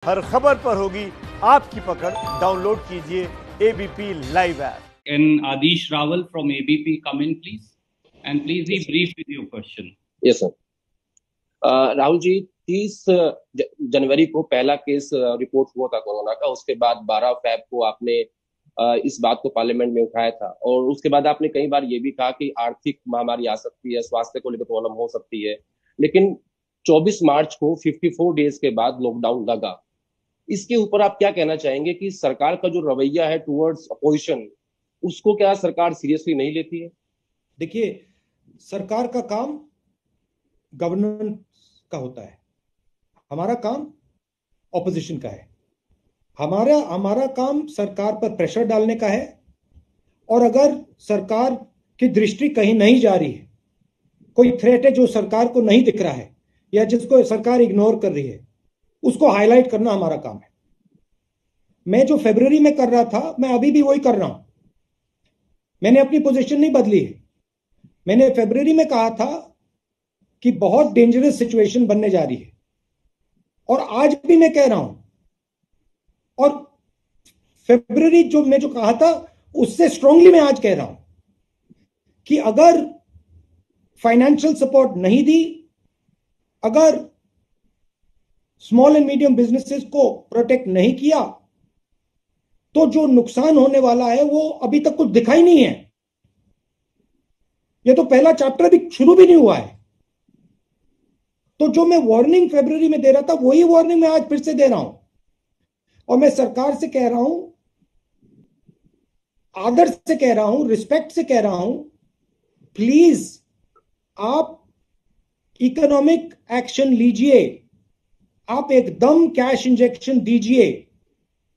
हर खबर पर होगी आपकी पकड़। डाउनलोड कीजिए ABP live app. Can Adish Rawal from ABP come in, please? And please be brief with your question. Yes sir. Rahul ji, 30 जनवरी को पहला केस रिपोर्ट हुआ था कोरोना का। उसके बाद 12 फैब को आपने इस बात को पार्लियामेंट में उठाया था और उसके बाद आपने कई बार ये भी कहा कि आर्थिक महामारी आ सकती है, स्वास्थ्य को लेकर प्रॉब्लम हो सकती है। लेकिन 24 मार्च को 54 डेज के बाद लॉकडाउन लगा। इसके ऊपर आप क्या कहना चाहेंगे कि सरकार का जो रवैया है टुवर्ड्स अपोजिशन, उसको क्या सरकार सीरियसली नहीं लेती है? देखिए, सरकार का काम गवर्नेंस का होता है, हमारा काम ऑपोजिशन का है। हमारा काम सरकार पर प्रेशर डालने का है, और अगर सरकार की दृष्टि कहीं नहीं जा रही है, कोई थ्रेट है जो सरकार को नहीं दिख रहा है या जिसको सरकार इग्नोर कर रही है, उसको हाईलाइट करना हमारा काम है। मैं जो फरवरी में कर रहा था, मैं अभी भी वही कर रहा हूं। मैंने अपनी पोजीशन नहीं बदली है। मैंने फरवरी में कहा था कि बहुत डेंजरस सिचुएशन बनने जा रही है, और आज भी मैं कह रहा हूं। और फरवरी मैं जो कहा था, उससे स्ट्रांगली मैं आज कह रहा हूं कि अगर फाइनेंशियल सपोर्ट नहीं दी, अगर स्मॉल एंड मीडियम बिजनेसेस को प्रोटेक्ट नहीं किया, तो जो नुकसान होने वाला है वो अभी तक कुछ दिखाई नहीं है। ये तो पहला चैप्टर भी शुरू भी नहीं हुआ है। तो जो मैं वार्निंग फरवरी में दे रहा था, वही वार्निंग मैं आज फिर से दे रहा हूं। और मैं सरकार से कह रहा हूं, आदर से कह रहा हूं, रिस्पेक्ट से कह रहा हूं, प्लीज आप इकोनॉमिक एक्शन लीजिए। आप एकदम कैश इंजेक्शन दीजिए।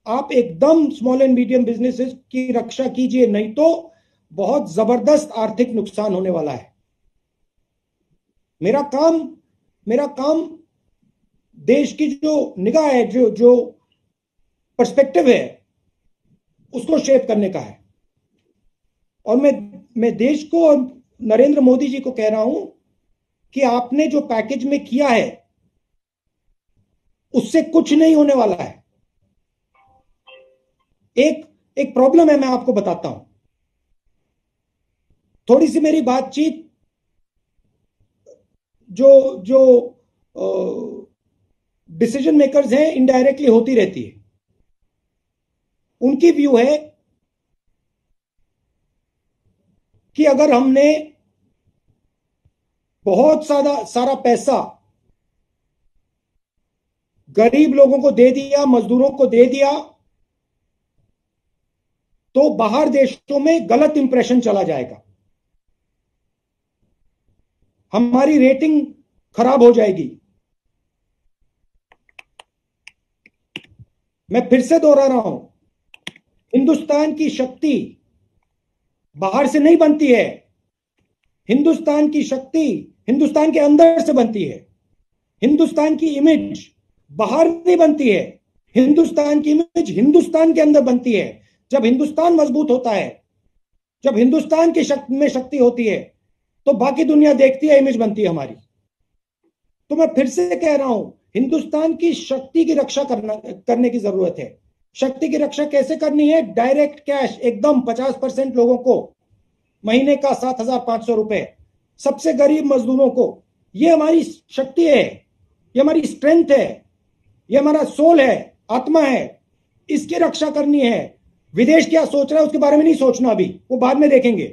आप एकदम स्मॉल एंड मीडियम बिजनेसेस की रक्षा कीजिए, नहीं तो बहुत जबरदस्त आर्थिक नुकसान होने वाला है। मेरा काम देश की जो निगाह है, जो पर्सपेक्टिव है, उसको शेप करने का है। और मैं देश को और नरेंद्र मोदी जी को कह रहा हूं कि आपने जो पैकेज में किया है, उससे कुछ नहीं होने वाला है। एक प्रॉब्लम है, मैं आपको बताता हूं। थोड़ी सी मेरी बातचीत जो डिसीजन मेकर्स हैं, इनडायरेक्टली होती रहती है। उनकी व्यू है कि अगर हमने बहुत सारा पैसा गरीब लोगों को दे दिया, मजदूरों को दे दिया, तो बाहर देशों में गलत इंप्रेशन चला जाएगा, हमारी रेटिंग खराब हो जाएगी। मैं फिर से दोहरा रहा हूं, हिंदुस्तान की शक्ति बाहर से नहीं बनती है। हिंदुस्तान की शक्ति हिंदुस्तान के अंदर से बनती है। हिंदुस्तान की इमेज बाहर नहीं बनती है। हिंदुस्तान की इमेज हिंदुस्तान के अंदर बनती है। जब हिंदुस्तान मजबूत होता है, जब हिंदुस्तान की शक्ति होती है, तो बाकी दुनिया देखती है, इमेज बनती है हमारी। तो मैं फिर से कह रहा हूं, हिंदुस्तान की शक्ति की रक्षा करने की जरूरत है। शक्ति की रक्षा कैसे करनी है? डायरेक्ट कैश एकदम 50% लोगों को महीने का 7,500 रुपए, सबसे गरीब मजदूरों को। ये हमारी शक्ति है, ये हमारी स्ट्रेंथ है, ये हमारा सोल है, आत्मा है। इसकी रक्षा करनी है। विदेश क्या सोच रहा है उसके बारे में नहीं सोचना, अभी वो बाद में देखेंगे।